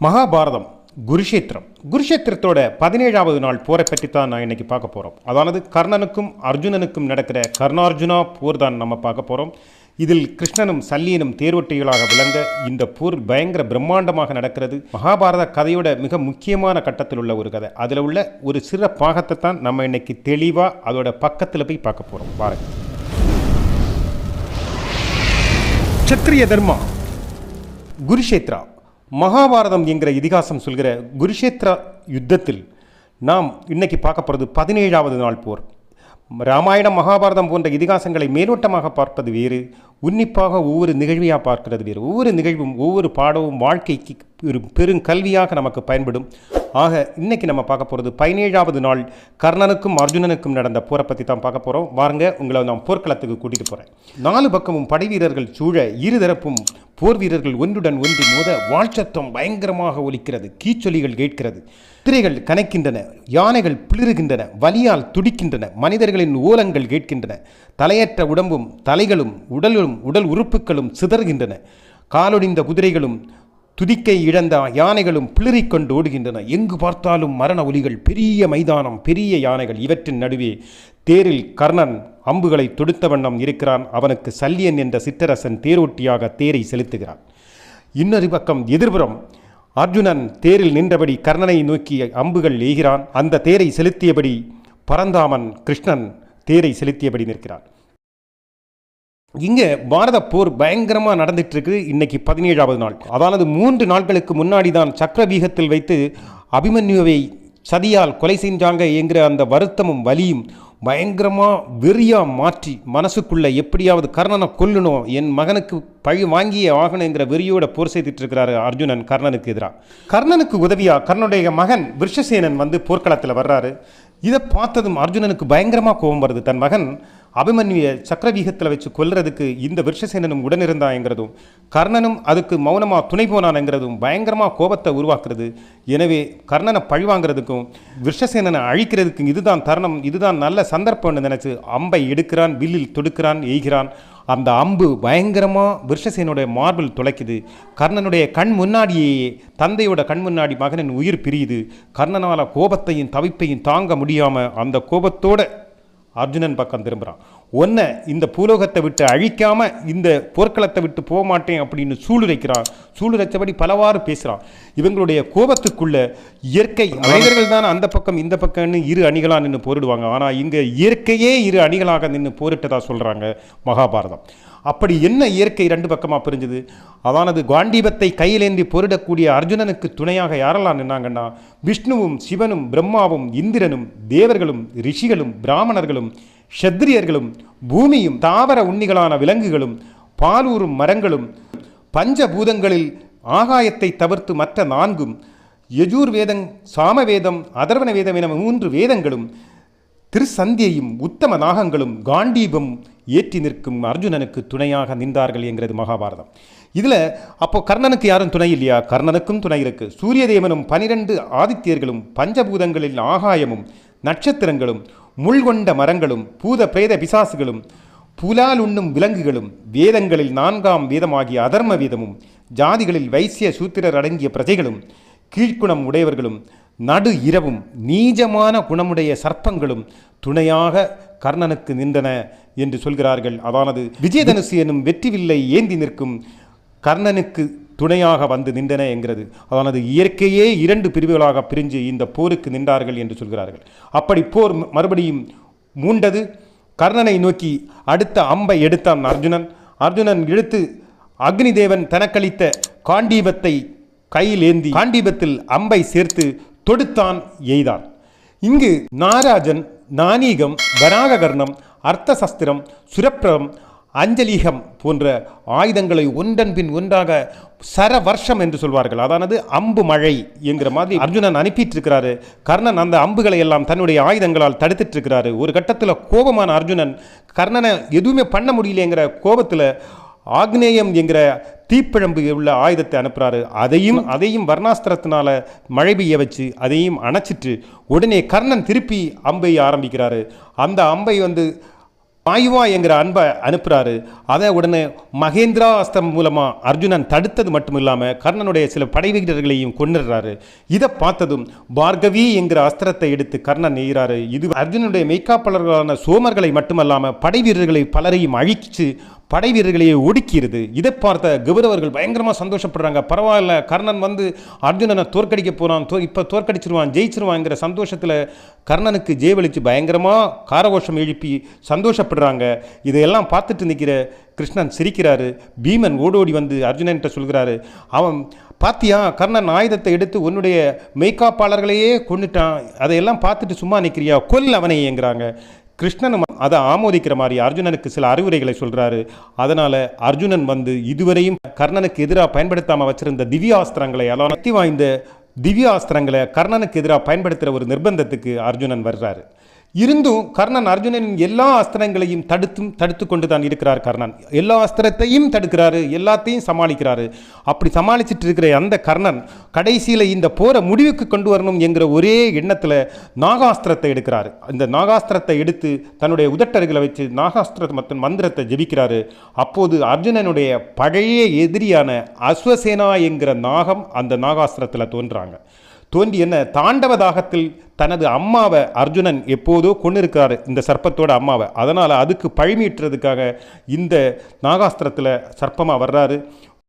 மகாபாரதம் குருஷேத்திரத்தோட 17வது நாள் போரை பற்றி தான் நான் இன்னைக்கு பார்க்க போகிறோம். அதாவது கர்ணனுக்கும் அர்ஜுனனுக்கும் நடக்கிற கர்ணார்ஜுனா போர் தான் நம்ம பார்க்க போகிறோம். இதில் கிருஷ்ணனும் சல்லியனும் தேர்வொட்டிகளாக விளங்க இந்த போர் பயங்கர பிரம்மாண்டமாக நடக்கிறது. மகாபாரத கதையோட மிக முக்கியமான கட்டத்தில் உள்ள ஒரு கதை. அதில் உள்ள ஒரு சிறு பாகத்தை தான் நம்ம இன்னைக்கு தெளிவாக அதோட பக்கத்தில் போய் பார்க்க போகிறோம். பாருங்க. க்ஷத்ரிய தர்மா குருஷேத்ரா. மகாபாரதம் என்கிற இதிகாசம் சொல்கிற குருஷேத்ரா யுத்தத்தில் நாம் இன்னைக்கு பார்க்க போகிறது 17வது நாள் போர். ராமாயணம் மகாபாரதம் போன்ற இதிகாசங்களை மேலோட்டமாக பார்ப்பது வேறு, உன்னிப்பாக ஒவ்வொரு நிகழ்வையாக பார்க்கிறது வேறு. ஒவ்வொரு நிகழ்வும் ஒவ்வொரு பாடவும் வாழ்க்கைக்கு பெருங்கல்வியாக நமக்கு பயன்படும். ஆக இன்னைக்கு நம்ம பார்க்க போகிறது 17வது நாள் கர்ணனுக்கும் அர்ஜுனனுக்கும் நடந்த போரை பற்றி தான் பார்க்க போகிறோம். வாருங்க, உங்களை நான் போர்க்களத்துக்கு கூட்டிகிட்டு போகிறேன். 4 பக்கமும் படை வீரர்கள் சூழ இருதரப்பும் போர் வீரர்கள் ஒன்றுடன் ஒன்று மோத வாழ்ச்சத்தம் பயங்கரமாக ஒலிக்கிறது. கீச்சொலிகள் கேட்கிறது, திரைகள் கனைக்கின்றன, யானைகள் பிளிறுகின்றன, வலியால் துடிக்கின்றன, மனிதர்களின் ஓலங்கள் கேட்கின்றன, தலையற்ற உடம்பும் தலைகளும் உடல் உறுப்புகளும் சிதறுகின்றன, காலொடிந்த குதிரைகளும் துதிக்கை இழந்த யானைகளும் பிளிறிக்கொண்டு ஓடுகின்றன. எங்கு பார்த்தாலும் மரண ஒலிகள், பெரிய மைதானம், பெரிய யானைகள். இவற்றின் நடுவே தேரில் கர்ணன் அம்புகளை தொடுத்த வண்ணம் இருக்கிறான். அவனுக்கு சல்லியன் என்ற சிற்றரசன் தேரோட்டியாக தேரை செலுத்துகிறான். இன்னொரு பக்கம் எதிர்புறம் அர்ஜுனன் தேரில் நின்றபடி கர்ணனை நோக்கி அம்புகள் எய்கிறான். அந்த தேரை செலுத்தியபடி பரந்தாமன் கிருஷ்ணன் தேரை செலுத்தியபடி நிற்கிறான். இங்கே பாரத போர் பயங்கரமாக நடந்துட்டு இருக்கு. இன்னைக்கு 17வது நாள். அதாவது 3 நாட்களுக்கு முன்னாடி தான் சக்கரவீகத்தில் வைத்து அபிமன்யுவை சதியால் கொலை செஞ்சாங்க என்கிற அந்த வருத்தமும் வலியும் பயங்கரமாக வெறியாக மாற்றி மனசுக்குள்ளே எப்படியாவது கர்ணனை கொல்லணும், என் மகனுக்கு பழி வாங்கியே ஆகணுங்கிற வெறியோட போர் செய்துட்டு இருக்கிறாரு அர்ஜுனன் கர்ணனுக்கு எதிராக. கர்ணனுக்கு உதவியாக கர்ணனுடைய மகன் விருஷசேனன் வந்து போர்க்களத்தில் வர்றாரு. இதை பார்த்ததும் அர்ஜுனனுக்கு பயங்கரமாக கோபம் வருது. தன் மகன் அபிமன்யுவை சக்கரவீகத்தில் வச்சு கொல்றதுக்கு இந்த விருஷசேனனும் உடனிருந்தாங்கிறதும் கர்ணனும் அதுக்கு மௌனமாக துணை போனான்ங்கிறதும் பயங்கரமாக கோபத்தை உருவாக்குறது. எனவே கர்ணனை பழிவாங்கிறதுக்கும் விருஷசேனனை அழிக்கிறதுக்கும் இதுதான் தருணம், இதுதான் நல்ல சந்தர்ப்பம்னு நினச்சி அம்பை எடுக்கிறான், வில்லில் தொடுக்கிறான், எய்கிறான். அந்த அம்பு பயங்கரமாக விருஷசேனுடைய மார்பில் துளைக்குது. கர்ணனுடைய கண் முன்னாடியே, தந்தையோட கண் முன்னாடி மகனின் உயிர் பிரியுது. கர்ணனால் கோபத்தையும் தவிப்பையும் தாங்க முடியாமல் அந்த கோபத்தோட அர்ஜுனன் பக்கம் திரும்புகிறான். ஒன்றை இந்த பூலோகத்தை விட்டு அழிக்காமல் இந்த போர்க்களத்தை விட்டு போக மாட்டேன் அப்படின்னு சூளுரைக்கிறான். சூளுரைச்சபடி பலவாறு பேசுகிறான். இவங்களுடைய கோபத்துக்குள்ள இயற்கை, மனிதர்கள் தான் அந்த பக்கம் இந்த பக்கம்னு இரு அணிகளாக நின்று போரிடுவாங்க. ஆனால் இங்கே இயற்கையே இரு அணிகளாக நின்று போரிட்டதாக சொல்கிறாங்க மகாபாரதம். அப்படி என்ன இயற்கை 2 பக்கமாக பிரிஞ்சுது? அதானது காண்டீபத்தை கையிலேந்தி போரிடக்கூடிய அர்ஜுனனுக்கு துணையாக யாரெல்லாம் நின்னாங்கன்னா விஷ்ணுவும் சிவனும் பிரம்மாவும் இந்திரனும் தேவர்களும் ரிஷிகளும் பிராமணர்களும் க்ஷத்ரியர்களும் பூமியும் தாவர உண்ணிகளான விலங்குகளும் பாலூரும் மரங்களும் பஞ்சபூதங்களில் ஆகாயத்தை தவிர்த்து மற்ற 4ம் யஜூர்வேதம், சாமவேதம், அதர்வண வேதம் என 3 வேதங்களும் திருசந்தியையும் உத்தம நாகங்களும் காண்டீபம் ஏற்றி நிற்கும் அர்ஜுனனுக்கு துணையாக நின்றார்கள் என்கிறது மகாபாரதம். இதில் அப்போ கர்ணனுக்கு யாரும் துணை இல்லையா? கர்ணனுக்கும் துணை இருக்கு. சூரிய தேவனும் 12 ஆதித்யர்களும் பஞ்சபூதங்களில் ஆகாயமும் நட்சத்திரங்களும் முள்கொண்ட மரங்களும் பூத பிரேத பிசாசுகளும் புலால் உண்ணும் விலங்குகளும் வேதங்களில் 4ஆம் வேதமாகிய அதர்ம வேதமும் ஜாதிகளில் வைசிய சூத்திரர் அடங்கிய பிரஜைகளும் கீழ்குணம் உடையவர்களும் நடு இரவும் நீஜமான குணமுடைய சர்ப்பங்களும் துணையாக கர்ணனுக்கு நின்றன என்று சொல்கிறார்கள். அதானது விஜயதனுசு எனும் வெற்றி வில்லை ஏந்தி நிற்கும் கர்ணனுக்கு துணையாக வந்து நின்றன என்கிறது. அதானது இயற்கையே 2 பிரிவுகளாக பிரிஞ்சு இந்த போருக்கு நின்றார்கள் என்று சொல்கிறார்கள். அப்படி போர் மறுபடியும் மூண்டது. கர்ணனை நோக்கி அடுத்த அம்பை எடுத்தான் அர்ஜுனன் இழுத்து அக்னி தேவன் தனக்களித்த காண்டீபத்தை கையில் ஏந்தி காண்டீபத்தில் அம்பை சேர்த்து தொடுத்தான், எய்தான். இங்கு நாராஜன், நானீகம், வராககர்ணம், அர்த்தசஸ்திரம், சுரப்ரம், அஞ்சலீகம் போன்ற ஆயுதங்களை ஒன்றன் பின் ஒன்றாக சரவர்ஷம் என்று சொல்வார்கள். அதானது அம்பு மழை என்கிற மாதிரி அர்ஜுனன் அனுப்பிட்டு இருக்கிறாரு. கர்ணன் அந்த அம்புகளை எல்லாம் தன்னுடைய ஆயுதங்களால் தடுத்துட்டு இருக்கிறாரு. ஒரு கட்டத்தில் கோபமான அர்ஜுனன் கர்ணனை எதுவுமே பண்ண முடியலங்கிற கோபத்தில் ஆக்னேயம் என்கிற தீப்பிழம்பு உள்ள ஆயுதத்தை அனுப்புகிறாரு. அதையும் வர்ணாஸ்திரத்தினால மழை பெய்ய வச்சு அதையும் அணைச்சிட்டு உடனே கர்ணன் திருப்பி அம்பை ஆரம்பிக்கிறாரு. அந்த அம்பை வந்து வாயுவா என்கிற அன்பை அனுப்புகிறாரு. அதை உடனே மகேந்திரா அஸ்திரம் மூலமாக அர்ஜுனன் தடுத்தது மட்டும் இல்லாமல் கர்ணனுடைய சில படை வீரர்களையும் கொன்னுடுறாரு. இதை பார்த்ததும் பார்கவி என்கிற அஸ்திரத்தை எடுத்து கர்ணன் நெய்கிறாரு. இது அர்ஜுனனுடைய மெய்காப்பாளர்களான சோமர்களை மட்டுமல்லாமல் படை வீரர்களை பலரையும் அழிச்சு படை வீரர்களையே ஒடுக்கிறது. இதை பார்த்த கௌரவர்கள் பயங்கரமாக சந்தோஷப்படுறாங்க. பரவாயில்ல, கர்ணன் வந்து அர்ஜுனனை தோற்கடிக்க போகிறான், இப்போ தோற்கடிச்சிருவான், ஜெயிச்சிருவான்ங்கிற சந்தோஷத்தில் கர்ணனுக்கு ஜெயவழித்து பயங்கரமாக காரகோஷம் எழுப்பி சந்தோஷப்படுறாங்க. இதையெல்லாம் பார்த்துட்டு நிற்கிற கிருஷ்ணன் சிரிக்கிறாரு. பீமன் ஓடோடி வந்து அர்ஜுனன்கிட்ட சொல்கிறாரு, அவன் பாத்தியா கர்ணன் ஆயுதத்தை எடுத்து உன்னுடைய மெய்காப்பாளர்களையே கொண்டுட்டான், அதையெல்லாம் பார்த்துட்டு சும்மா நிற்கிறியா, கொல் அவனையேங்கிறாங்க. கிருஷ்ணனும் அதை ஆமோதிக்கிற மாதிரி அர்ஜுனனுக்கு சில அறிவுரைகளை சொல்கிறாரு. அதனால் அர்ஜுனன் வந்து இதுவரையும் கர்ணனுக்கு எதிராக பயன்படுத்தாமல் வச்சிருந்த திவ்யாஸ்திரங்களை எல்லாம் சக்தி வாய்ந்த திவ்யாஸ்திரங்களை கர்ணனுக்கு எதிராக பயன்படுத்துகிற ஒரு நிர்பந்தத்துக்கு அர்ஜுனன் வர்றாரு. இருந்தும் கர்ணன் அர்ஜுனனின் எல்லா அஸ்திரங்களையும் தடுத்து கொண்டு தான் இருக்கிறார். கர்ணன் எல்லா அஸ்திரத்தையும் தடுக்கிறாரு, எல்லாத்தையும் சமாளிக்கிறாரு. அப்படி சமாளிச்சுட்டு இருக்கிற அந்த கர்ணன் கடைசியில் இந்த போரை முடிவுக்கு கொண்டு வரணும் என்கிற ஒரே எண்ணத்தில் நாகாஸ்திரத்தை எடுக்கிறாரு. இந்த நாகாஸ்திரத்தை எடுத்து தன்னுடைய உதட்டருகளை வச்சு நாகாஸ்திர மற்றும் மந்திரத்தை ஜெபிக்கிறாரு. அப்போது அர்ஜுனனுடைய பழைய எதிரியான அஸ்வசேனா என்கிற நாகம் அந்த நாகாஸ்திரத்தில் தோன்றி என்ன தாண்டவ தாகத்தில் தனது அம்மாவை அர்ஜுனன் எப்போதோ கொண்டு இருக்கிறாரு, இந்த சர்ப்பத்தோட அம்மாவை. அதனால் அதுக்கு பழிமீட்டுறதுக்காக இந்த நாகாஸ்திரத்தில் சர்ப்பமாக வர்றாரு.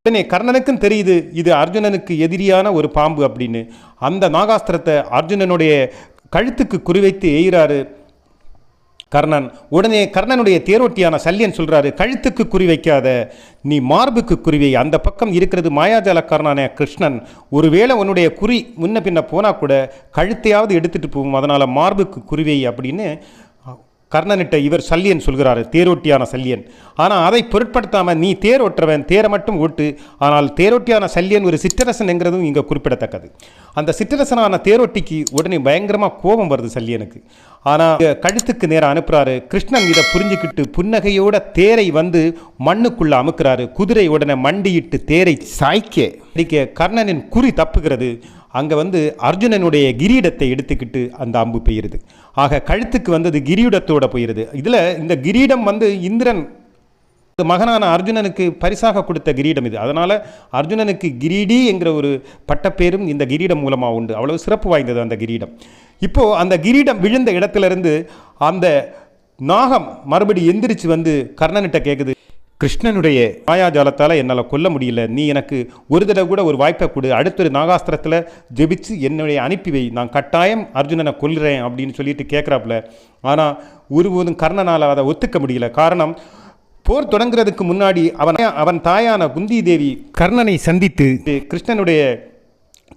உடனே கர்ணனுக்கும் தெரியுது இது அர்ஜுனனுக்கு எதிரியான ஒரு பாம்பு அப்படின்னு. அந்த நாகாஸ்திரத்தை அர்ஜுனனுடைய கழுத்துக்கு குறிவைத்து எய்கிறாரு கர்ணன். உடனே கர்ணனுடைய தேரோட்டியான சல்யன் சொல்கிறாரு, கழுத்துக்கு குறி வைக்காத, நீ மார்புக்கு குறிவை. அந்த பக்கம் இருக்கிறது மாயாஜாலக்காரனான கிருஷ்ணன். ஒருவேளை உன்னுடைய குறி முன்ன பின்ன போனால் கூட கழுத்தையாவது எடுத்துகிட்டு போகும், அதனால் மார்புக்கு குறிவை அப்படின்னு கர்ணனிட்ட இவர் சல்யன் சொல்கிறாரு, தேரோட்டியான சல்யன். ஆனால் அதை பொருட்படுத்தாமல் நீ தேரோட்டுறவன், தேரை மட்டும் ஓட்டு. ஆனால் தேரோட்டியான சல்யன் ஒரு சிற்றரசன் என்கிறதும் இங்கே குறிப்பிடத்தக்கது. அந்த சிற்றரசனான தேரோட்டிக்கு உடனே பயங்கரமாக கோபம் வருது சல்யனுக்கு. ஆனால் கழுத்துக்கு நேராக அனுப்புகிறாரு. கிருஷ்ணன் இதை புரிஞ்சுக்கிட்டு புன்னகையோட தேரை வந்து மண்ணுக்குள்ளே அமுக்கிறாரு. குதிரை உடனே மண்டியிட்டு தேரை சாய்க்க கர்ணனின் குறி தப்புகிறது. அங்கே வந்து அர்ஜுனனுடைய கிரீடத்தை எடுத்துக்கிட்டு அந்த அம்பு பெய்யுது. ஆக கழுத்துக்கு வந்தது கிரீடத்தோடு போயிடுது. இதில் இந்த கிரீடம் வந்து இந்திரன் மகனான அர்ஜுனனுக்கு பரிசாக கொடுத்த கிரீடம் இது. அதனால் அர்ஜுனனுக்கு கிரீடி என்கிற ஒரு பட்டப்பேரும் இந்த கிரீடம் மூலமாக உண்டு. அவ்வளவு சிறப்பு வாய்ந்தது அந்த கிரீடம். இப்போது அந்த கிரீடம் விழுந்த இடத்துலேருந்து அந்த நாகம் மறுபடி எந்திரிச்சு வந்து கர்ணனிட்ட கேட்குது, கிருஷ்ணனுடைய மாயாஜாலத்தால் என்னால் கொல்ல முடியல, நீ எனக்கு ஒரு தடவை கூட ஒரு வாய்ப்பை கொடு, அடுத்த நாகாஸ்திரத்தில் ஜெபிச்சு என்னுடைய அனுப்பி வை, நான் கட்டாயம் அர்ஜுனனை கொல்கிறேன் அப்படின்னு சொல்லிட்டு கேட்குறாப்புல. ஆனால் ஒருபோதும் கர்ணனால் அதை ஒத்துக்க முடியல. காரணம், போர் தொடங்குறதுக்கு முன்னாடி அவன் தாயான குந்தி தேவி கர்ணனை சந்தித்து கிருஷ்ணனுடைய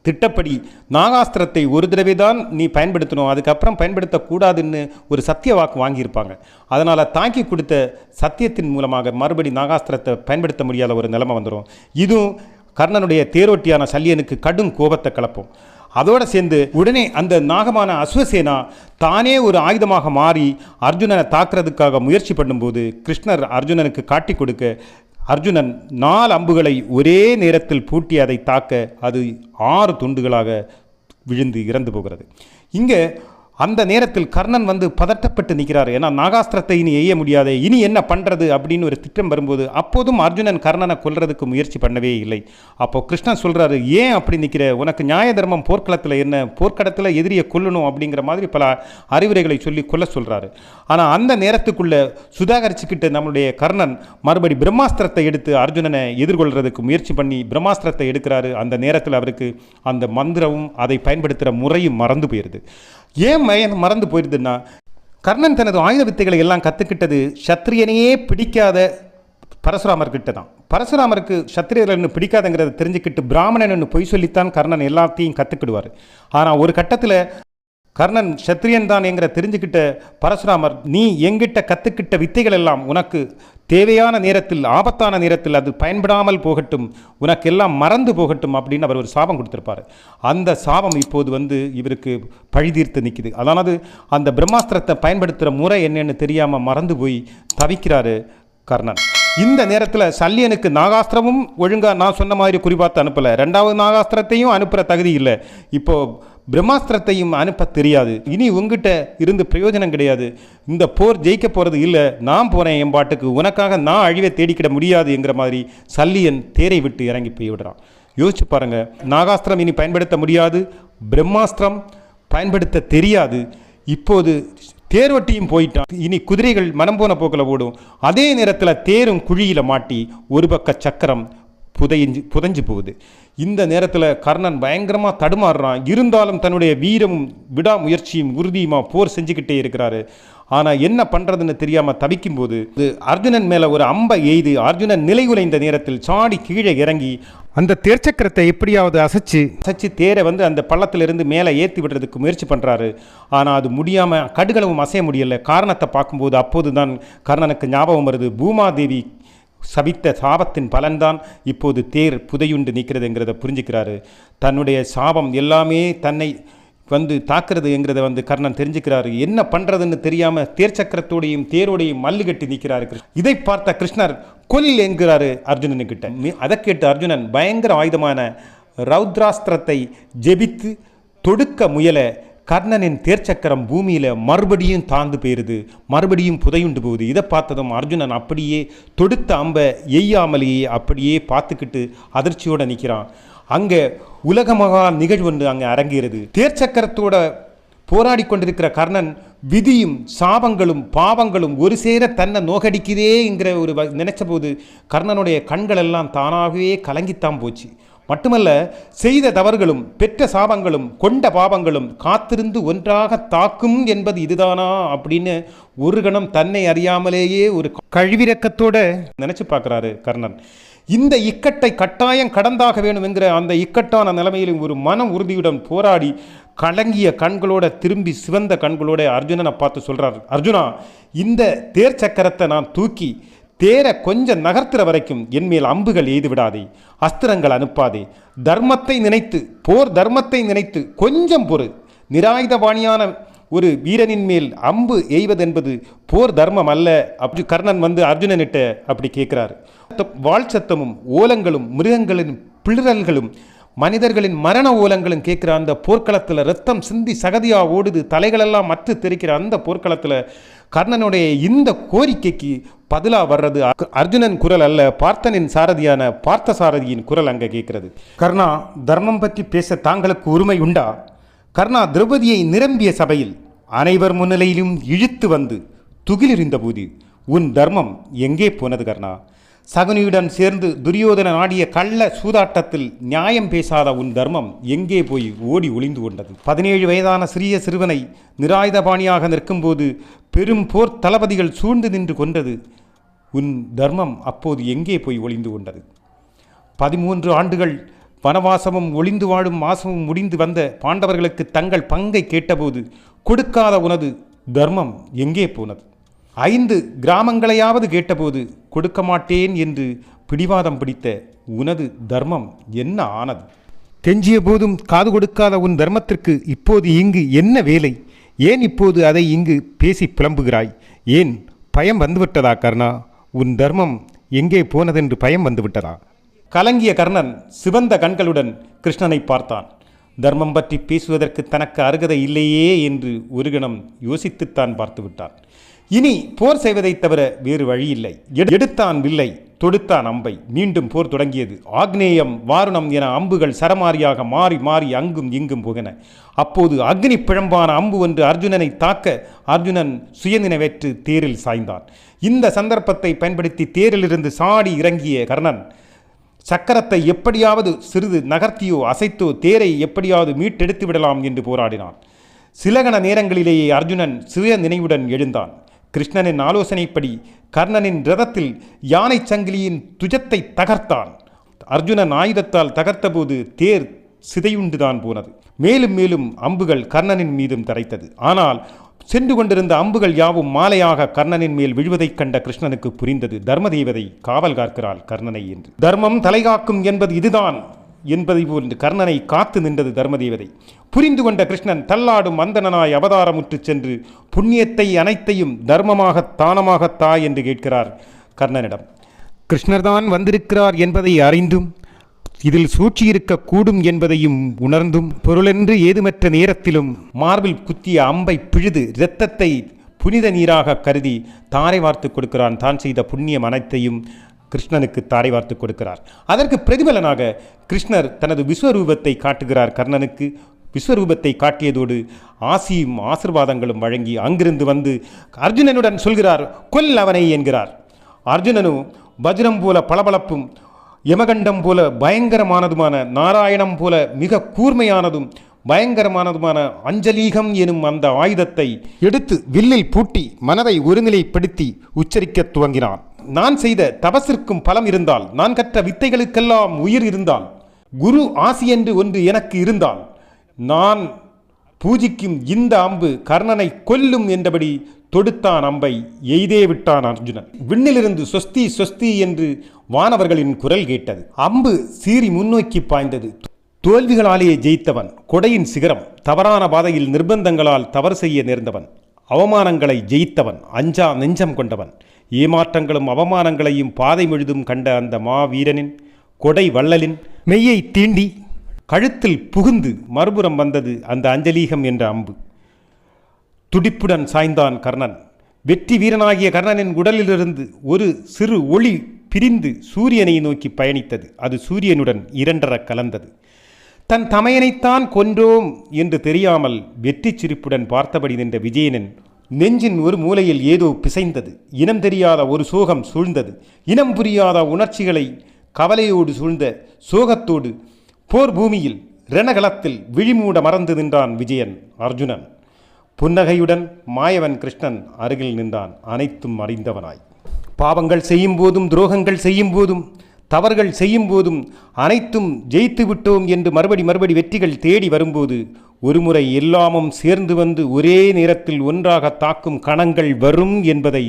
திட்டப்படி நாகாஸ்திரத்தை ஒரு தடவை தான் நீ பயன்படுத்தணும், அதுக்கப்புறம் பயன்படுத்தக்கூடாதுன்னு ஒரு சத்திய வாக்கு வாங்கியிருப்பாங்க. அதனால் தாக்கி கொடுத்த சத்தியத்தின் மூலமாக மறுபடி நாகாஸ்திரத்தை பயன்படுத்த முடியாத ஒரு நிலைமை வந்துடும். இதுவும் கர்ணனுடைய தேரோட்டியான சல்யனுக்கு கடும் கோபத்தை கலப்போம். அதோடு சேர்ந்து உடனே அந்த நாகமான அஸ்வசேனா தானே ஒரு ஆயுதமாக மாறி அர்ஜுனனை தாக்குறதுக்காக முயற்சி பண்ணும்போது கிருஷ்ணர் அர்ஜுனனுக்கு காட்டி கொடுக்க அர்ஜுனன் 4 அம்புகளை ஒரே நேரத்தில் பூட்டி அதை தாக்க அது 6 துண்டுகளாக விழுந்து இறந்து போகிறது. இங்கே அந்த நேரத்தில் கர்ணன் வந்து பதட்டப்பட்டு நிற்கிறார். ஏன்னா நாகாஸ்திரத்தை இனி எய்ய முடியாது, இனி என்ன பண்ணுறது அப்படின்னு ஒரு திட்டம் வரும்போது அப்போதும் அர்ஜுனன் கர்ணனை கொல்றதுக்கு முயற்சி பண்ணவே இல்லை. அப்போ கிருஷ்ணன் சொல்கிறாரு, ஏன் அப்படி நிற்கிற, உனக்கு நியாய தர்மம் போர்க்களத்தில் என்ன, போர்க்களத்தில் எதிரியை கொல்லணும் அப்படிங்கிற மாதிரி பல அறிவுரைகளை சொல்லி கொல்ல சொல்கிறாரு. ஆனால் அந்த நேரத்துக்குள்ளே சுதாகரிச்சுக்கிட்டு நம்மளுடைய கர்ணன் மறுபடி பிரம்மாஸ்திரத்தை எடுத்து அர்ஜுனனை எதிர்கொள்கிறதுக்கு முயற்சி பண்ணி பிரம்மாஸ்திரத்தை எடுக்கிறாரு. அந்த நேரத்தில் அவருக்கு அந்த மந்திரமும் அதை பயன்படுத்துகிற முறையும் மறந்து போயிடுது. ஏன் மறந்து போயிடுதுன்னா, கர்ணன் தனது ஆயுத வித்தைகளை எல்லாம் கற்றுக்கிட்டது சத்திரியனையே பிடிக்காத பரசுராமர்கிட்ட தான். பரசுராமருக்கு சத்திரியர்கள்னு பிடிக்காதுங்கிறத தெரிஞ்சுக்கிட்டு பிராமணன் பொய் சொல்லித்தான் கர்ணன் எல்லாத்தையும் கற்றுக்கிடுவார். ஆனால் ஒரு கட்டத்தில் கர்ணன் சத்திரியன் தான் என்கிற தெரிஞ்சுக்கிட்ட பரசுராமர், நீ எங்கிட்ட கற்றுக்கிட்ட வித்தைகள் எல்லாம் உனக்கு தேவையான நேரத்தில் ஆபத்தான நேரத்தில் அது பயன்படாமல் போகட்டும், உனக்கெல்லாம் மறந்து போகட்டும் அப்படின்னு அவர் ஒரு சாபம் கொடுத்துருப்பார். அந்த சாபம் இப்போது வந்து இவருக்கு பழிதீர்த்து நிற்கிது. அதாவது அந்த பிரம்மாஸ்திரத்தை பயன்படுத்துகிற முறை என்னன்னு தெரியாமல் மறந்து போய் தவிக்கிறாரு கர்ணன். இந்த நேரத்தில் சல்யனுக்கு நாகாஸ்திரமும் ஒழுங்காக நான் சொன்ன மாதிரி குறிப்பாத்து அனுப்பலை, 2வது நாகாஸ்திரத்தையும் அனுப்புகிற தகுதி இல்லை. இப்போது பிரம்மாஸ்திரத்தையும் அனுப்ப தெரியாது. இனி உங்ககிட்ட இருந்து பிரயோஜனம் கிடையாது. இந்த போர் ஜெயிக்க போகிறது இல்லை, நான் போகிறேன் என் பாட்டுக்கு, உனக்காக நான் அழிவை தேடிக்கிட முடியாது என்கிற மாதிரி சல்லியன் தேரை விட்டு இறங்கி போய் விடுறான். யோசிச்சு பாருங்கள், நாகாஸ்திரம் இனி பயன்படுத்த முடியாது, பிரம்மாஸ்திரம் பயன்படுத்த தெரியாது. இப்போது தேர்வட்டியும் போயிட்டான். இனி குதிரைகள் மனம் போன போக்கில் ஓடும். அதே நேரத்தில் தேரும் குழியில் மாட்டி ஒரு பக்க சக்கரம் புதைஞ்சு போகுது. இந்த நேரத்தில் கர்ணன் பயங்கரமாக தடுமாறுறான். இருந்தாலும் தன்னுடைய வீரமும் விடாமுயற்சியும் உறுதியுமா போர் செஞ்சுக்கிட்டே இருக்கிறாரு. ஆனால் என்ன பண்ணுறதுன்னு தெரியாமல் தவிக்கும் போது அர்ஜுனன் மேலே ஒரு அம்பை எய்து அர்ஜுனன் நிலைகுலைந்த நேரத்தில் சாடி கீழே இறங்கி அந்த தேர்ச்சக்கரத்தை எப்படியாவது அசைச்சு தேரை அந்த பள்ளத்திலிருந்து மேலே ஏற்றி விடுறதுக்கு முயற்சி பண்ணுறாரு. ஆனால் அது முடியாமல் கடுகளவும் அசைய முடியலை. காரணத்தை பார்க்கும்போது அப்போது தான் கர்ணனுக்கு ஞாபகம் வருது, பூமாதேவி சபித்த சாபத்தின் பலன்தான் இப்போது தேர் புதையுண்டு நிற்கிறதுங்கிறத புரிஞ்சுக்கிறாரு. தன்னுடைய சாபம் எல்லாமே தன்னை தாக்குறதுங்கிறத கர்ணன் தெரிஞ்சுக்கிறாரு. என்ன பண்ணுறதுன்னு தெரியாமல் தேர் சக்கரத்தோடையும் தேரோடையும் மல்லு கட்டி நிற்கிறாரு. இதை பார்த்த கிருஷ்ணர் கொல் என்கிறாரு அர்ஜுனனுக்கிட்ட. அதை கேட்டு அர்ஜுனன் பயங்கர ஆயுதமான ரௌத்ராஸ்திரத்தை ஜெபித்து தொடுக்க முயல கர்ணனின் தேர்ச்சக்கரம் பூமியில் மறுபடியும் தாழ்ந்து போயிருது, மறுபடியும் புதையுண்டு போகுது. இதை பார்த்ததும் அர்ஜுனன் அப்படியே தொடுத்த அம்பை எய்யாமலேயே அப்படியே பார்த்துக்கிட்டு அதிர்ச்சியோடு நிற்கிறான். அங்கே உலகமகா நிகழ்வு அங்கே அரங்கேறுது. தேர்ச்சக்கரத்தோட போராடி கொண்டிருக்கிற கர்ணன் விதியும் சாபங்களும் பாவங்களும் ஒரு சேர தன்னை நோகடிக்குதேங்கிற ஒரு நினைச்ச போது கர்ணனுடைய கண்கள் எல்லாம் தானாகவே கலங்கித்தான் போச்சு. மட்டுமல்ல, செய்த தவறுகளும் பெற்ற சாபங்களும் கொண்ட பாவங்களும் காத்திருந்து ஒன்றாக தாக்கும் என்பது இதுதானா அப்படின்னு ஒரு கணம் தன்னை அறியாமலேயே ஒரு கழிவிரக்கத்தோடு நினைச்சு பார்க்குறாரு கர்ணன். இந்த இக்கட்டை கட்டாயம் கடந்தாக வேணும் என்கிற அந்த இக்கட்டான நிலைமையிலும் ஒரு மன உறுதியுடன் போராடி கலங்கிய கண்களோட திரும்பி சிவந்த கண்களோட அர்ஜுனனை பார்த்து சொல்கிறார், அர்ஜுனா, இந்த தேர் சக்கரத்தை நான் தூக்கி தேரை கொஞ்சம் நகர்த்துற வரைக்கும் என்மேல் அம்புகள் எய்து விடாதே, அஸ்திரங்கள் அனுப்பாதே, தர்மத்தை நினைத்து போர் தர்மத்தை நினைத்து கொஞ்சம் பொறு. நிராயுதபாணியான ஒரு வீரனின் மேல் அம்பு எய்வதென்பது போர் தர்மம் அல்ல. அப்படி கர்ணன் அர்ஜுனனிட்ட அப்படி கேட்கிறாரு. வாழ் சத்தமும் ஓலங்களும் மிருகங்களின் பிளிரல்களும் மனிதர்களின் மரண ஓலங்களும் கேட்குற அந்த போர்க்களத்தில் ரத்தம் சிந்தி சகதியா ஓடுது, தலைகளெல்லாம் மற்ற தெரிக்கிற அந்த போர்க்களத்தில் கர்ணனுடைய இந்த கோரிக்கைக்கு பதிலாக வர்றது அர்ஜுனன் குரல் அல்ல, பார்த்தனின் சாரதியான பார்த்த சாரதியின் குரல் அங்கே கேட்கிறது. கர்ணா, தர்மம் பற்றி பேச தாங்களுக்கு உரிமை உண்டா? கர்ணா, திரௌபதியை நிரம்பிய சபையில் அனைவர் முன்னிலையிலும் இழுத்து துகிலெறிந்த போது உன் தர்மம் எங்கே போனது கர்ணா? சகுனியுடன் சேர்ந்து துரியோதனன் ஆடிய கள்ள சூதாட்டத்தில் நியாயம் பேசாத உன் தர்மம் எங்கே போய் ஓடி ஒளிந்து கொண்டது? 17 வயதான சிறிய சிறுவனை நிராயுதபாணியாக நிற்கும்போது பெரும் போர் தளபதிகள் சூழ்ந்து நின்று கொண்டது. உன் தர்மம் அப்போது எங்கே போய் ஒளிந்து கொண்டது? 13 ஆண்டுகள் வனவாசமும் ஒளிந்து வாழும் மாசமும் முடிந்து வந்த பாண்டவர்களுக்கு தங்கள் பங்கை கேட்டபோது கொடுக்காத உனது தர்மம் எங்கே போனது? 5 கிராமங்களையாவது கேட்டபோது கொடுக்க மாட்டேன் என்று பிடிவாதம் பிடித்த உனது தர்மம் என்ன ஆனது? கெஞ்சிய போதும் காது கொடுக்காத உன் தர்மத்திற்கு இப்போது இங்கு என்ன வேலை? ஏன் இப்போது அதை இங்கு பேசி புலம்புகிறாய்? ஏன் பயம் வந்துவிட்டதா கர்ணா? உன் தர்மம் எங்கே போனதென்று பயம் வந்துவிட்டதா? கலங்கிய கர்ணன் சிவந்த கண்களுடன் கிருஷ்ணனை பார்த்தான். தர்மம் பற்றி பேசுவதற்கு தனக்கு அருகதை இல்லையே என்று ஒரு கணம் யோசித்துத்தான் பார்த்து விட்டான். இனி போர் செய்வதை தவிர வேறு வழியில்லை. எடுத்தான் வில்லை, தொடுத்தான் அம்பை. மீண்டும் போர் தொடங்கியது. ஆக்னேயம், வாருணம் என அம்புகள் சரமாரியாக மாறி மாறி அங்கும் இங்கும் போகின. அப்போது அக்னி பிழம்பான அம்பு ஒன்று அர்ஜுனனை தாக்க அர்ஜுனன் சுயநினைவற்று தேரில் சாய்ந்தான். இந்த சந்தர்ப்பத்தை பயன்படுத்தி தேரிலிருந்து சாடி இறங்கிய கர்ணன் சக்கரத்தை எப்படியாவது சிறிது நகர்த்தியோ அசைத்தோ தேரை எப்படியாவது மீட்டெடுத்து விடலாம் என்று போராடினான். சில கண நேரங்களிலேயே அர்ஜுனன் சுய நினைவுடன் எழுந்தான். கிருஷ்ணனின் ஆலோசனைப்படி கர்ணனின் ரதத்தில் யானை சங்கிலியின் துஜத்தை தகர்த்தான். அர்ஜுனன் ஆயுதத்தால் தகர்த்தபோது தேர் சிதையுண்டுதான் போனது. மேலும் மேலும் அம்புகள் கர்ணனின் மீதும் தரைத்தது. ஆனால் சென்று கொண்டிருந்த அம்புகள் யாவும் மாலையாக கர்ணனின் மேல் விழுவதைக் கண்ட கிருஷ்ணனுக்கு புரிந்தது, தர்மதேவதை காவல் காக்கிறாள் கர்ணனை என்று. தர்மம் தலைகாக்கும் என்பது இதுதான் என்பதை போன்று கர்ணனை காத்து நின்றது தர்மதேவதை. புரிந்து கொண்ட கிருஷ்ணன் தள்ளாடும் அந்தணனாய் அவதாரமுற்று சென்று புண்ணியத்தை அனைத்தையும் தர்மமாக தானமாகத்தா என்று கேட்கிறார் கர்ணனிடம். கிருஷ்ணர்தான் வந்திருக்கிறார் என்பதை அறிந்தும் இதில் சூழ்ச்சியிருக்க கூடும் என்பதையும் உணர்ந்தும் பொருளென்று ஏதுமற்ற நேரத்திலும் மார்பில் குத்திய அம்பை பிழுது இரத்தத்தை புனித நீராக கருதி தாரை வார்த்து கொடுக்கிறான். தான் செய்த புண்ணியம் அனைத்தையும் கிருஷ்ணனுக்கு தாரை வார்த்து கொடுக்கிறார். அதற்கு பிரதிபலனாக கிருஷ்ணர் தனது விஸ்வரூபத்தை காட்டுகிறார். கர்ணனுக்கு விஸ்வரூபத்தை காட்டியதோடு ஆசியும் ஆசிர்வாதங்களும் வழங்கி அங்கிருந்து வந்து அர்ஜுனனுடன் சொல்கிறார், கொல் அவனை என்கிறார். அர்ஜுனனும் வஜ்ரம் போல பளபளப்பும் யமகண்டம் போல பயங்கரமானதுமான நாராயணம் போல மிக கூர்மையானதும் பயங்கரமானதுமான அஞ்சலீகம் எனும் அந்த ஆயுதத்தை எடுத்து வில்லில் பூட்டி மனதை ஒருநிலைப்படுத்தி உச்சரிக்க துவங்கினான். நான் செய்த தபசிற்கும் பலம் இருந்தால், நான் கற்ற வித்தைகளுக்கெல்லாம் உயிர் இருந்தால், குரு ஆசி என்று ஒன்று எனக்கு இருந்தால், நான் பூஜிக்கும் இந்த அம்பு கர்ணனை கொல்லும் என்றபடி தொடுத்தான். அம்பை எய்தே விட்டான் அர்ஜுனன். விண்ணிலிருந்து சொஸ்தி சொஸ்தி என்று வானவர்களின் குரல் கேட்டது. அம்பு சீறி முன்னோக்கி பாய்ந்தது. தோல்விகளாலேயே ஜெயித்தவன், கொடையின் சிகரம், தவறான பாதையில் நிர்பந்தங்களால் தவறு செய்ய நேர்ந்தவன், அவமானங்களை ஜெயித்தவன், அஞ்சா நெஞ்சம் கொண்டவன், ஏமாற்றங்களும் அவமானங்களையும் பாதை முழுதும் கண்ட அந்த மாவீரனின் கொடை வள்ளலின் மெய்யை தீண்டி கழுத்தில் புகுந்து மறுபுறம் வந்தது அந்த அஞ்சலீகம் என்ற அம்பு. துடிப்புடன் சாய்ந்தான் கர்ணன். வெற்றி வீரனாகிய கர்ணனின் உடலிலிருந்து ஒரு சிறு ஒளி பிரிந்து சூரியனை நோக்கி பயணித்தது. அது சூரியனுடன் இரண்டர கலந்தது. தன் தமையனைத்தான் கொன்றோம் என்று தெரியாமல் வெற்றி சிரிப்புடன் பார்த்தபடி நின்ற விஜயனின் நெஞ்சின் ஒரு மூலையில் ஏதோ பிசைந்தது. இனம் தெரியாத ஒரு சோகம் சூழ்ந்தது. இனம் புரியாத உணர்ச்சிகளை கவலையோடு சூழ்ந்த சோகத்தோடு போர் பூமியில் ரணகலத்தில் விழிமூட மறந்து நின்றான் விஜயன். அர்ஜுனன் புன்னகையுடன் மாயவன் கிருஷ்ணன் அருகில் நின்றான், அனைத்தும் அறிந்தவனாய். பாவங்கள் செய்யும் போதும் துரோகங்கள் செய்யும் போதும் தவறுகள் செய்யும் போதும் அனைத்தும் ஜெயித்து விட்டோம் என்று மறுபடி வெற்றிகள் தேடி வரும்போது ஒருமுறை எல்லாமும் சேர்ந்து வந்து ஒரே நேரத்தில் ஒன்றாக தாக்கும் கணங்கள் வரும் என்பதை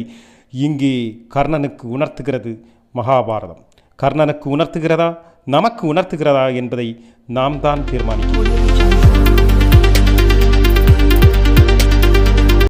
இங்கே கர்ணனுக்கு உணர்த்துகிறது மகாபாரதம். கர்ணனுக்கு உணர்த்துகிறதா, நமக்கு உணர்த்துகிறதா என்பதை நாம் தான் தீர்மானிக்கிறோம்.